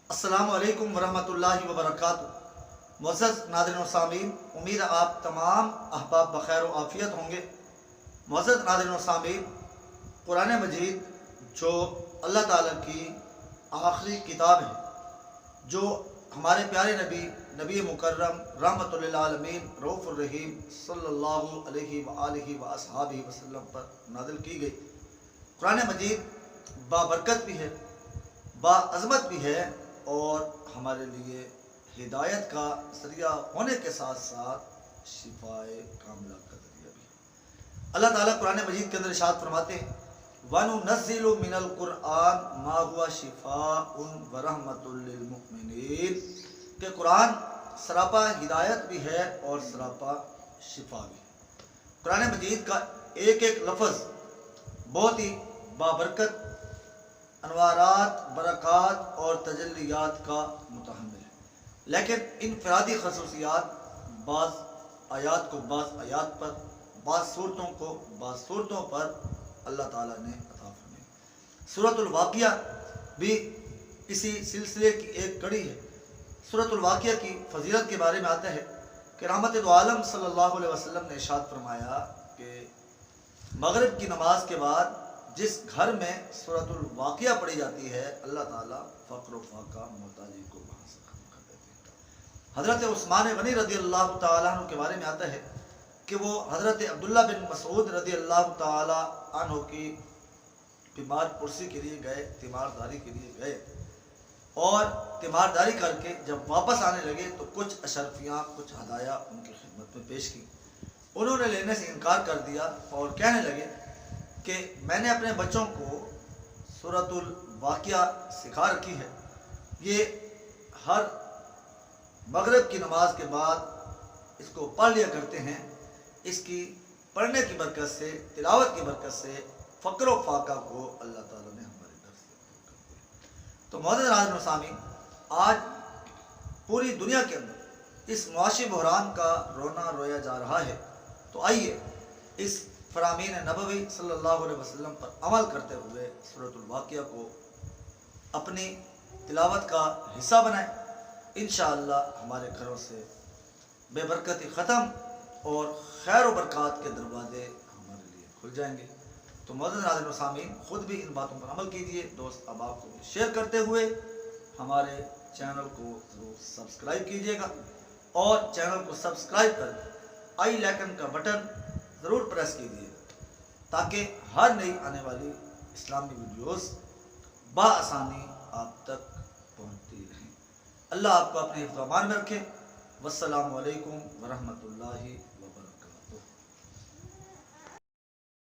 السلام علیکم ورحمۃ اللہ وبرکاتہ۔ معزز ناظرین و سامعین، امید ہے آپ تمام احباب بخیر و عافیت ہوں گے۔ معزز ناظرین و سامعین، قرآن مجید جو اللہ تعالیٰ کی آخری کتاب ہے، جو ہمارے پیارے نبی مکرم رحمۃ للعالمین رؤوف الرحیم صلی اللہ علیہ وآلہ وصحبہ وسلم پر نازل کی گئی، قرآن مجید بابرکت بھی ہے، باعظمت بھی ہے، اور ہمارے لیے ہدایت کا ذریعہ ہونے کے ساتھ ساتھ شفائے کاملہ کا ذریعہ بھی ہے۔ اللہ تعالیٰ قرآن مجید کے اندر ارشاد فرماتے ہیں وَنُنَزِّلُ مِنَ الْقُرْآنِ مَا هُوَ شِفَاءٌ وَرَحْمَةٌ لِّلْمُؤْمِنِينَ کہ قرآن سراپا ہدایت بھی ہے اور سراپا شفا بھی ہے۔ قرآن مجید کا ایک ایک لفظ بہت ہی بابرکت انوارات، برکات اور تجلیات کا متحمل ہے، لیکن انفرادی خصوصیات بعض آیات کو بعض آیات پر، بعض صورتوں کو بعض صورتوں پر اللہ تعالیٰ نے عطا فرمائی۔ سورۃ الواقعہ بھی اسی سلسلے کی ایک کڑی ہے۔ سورۃ الواقعہ کی فضیلت کے بارے میں آتا ہے کہ رحمت دو عالم صلی اللہ علیہ وسلم نے ارشاد فرمایا کہ مغرب کی نماز کے بعد جس گھر میں سورۃ الواقعہ پڑھی جاتی ہے، اللہ تعالیٰ فقر و فاقہ محتاجی کو وہاں سے ختم کر دیتے ہیں۔ حضرت عثمان غنی رضی اللہ تعالیٰ عنہ کے بارے میں آتا ہے کہ وہ حضرت عبداللہ بن مسعود رضی اللہ تعالیٰ عنہ کی بیمار پرسی کے لیے گئے، تیمارداری کے لیے گئے، اور تیمارداری کر کے جب واپس آنے لگے تو کچھ اشرفیاں، کچھ ہدایہ ان کی خدمت میں پیش کی۔ انہوں نے لینے سے انکار کر دیا اور کہنے لگے کہ میں نے اپنے بچوں کو سورۃ الواقعہ سکھا رکھی ہے، یہ ہر مغرب کی نماز کے بعد اس کو پڑھ لیا کرتے ہیں، اس کی پڑھنے کی برکت سے، تلاوت کی برکت سے فقر و فاقہ کو اللہ تعالیٰ نے ہمارے در سے دور کر دیا۔ تو معزز ناظرین و سامعین، آج پوری دنیا کے اندر اس معاشی بحران کا رونا رویا جا رہا ہے، تو آئیے اس فرامین نبوی صلی اللہ علیہ وسلم پر عمل کرتے ہوئے سورۃ الواقعہ کو اپنی تلاوت کا حصہ بنائیں۔ انشاءاللہ ہمارے گھروں سے بے برکتی ختم اور خیر و برکات کے دروازے ہمارے لیے کھل جائیں گے۔ تو معزز ناظرین و سامعین، خود بھی ان باتوں پر عمل کیجیے، دوست احباب کو بھی شیئر کرتے ہوئے ہمارے چینل کو ضرور سبسکرائب کیجیے گا، اور چینل کو سبسکرائب کر آئی لیکن کا بٹن ضرور پریس کیجیے تاکہ ہر نئی آنے والی اسلامی ویڈیوز بآسانی آپ تک پہنچتی رہیں۔ اللہ آپ کو اپنے حفظ و امان میں رکھے۔ والسلام علیکم ورحمۃ اللہ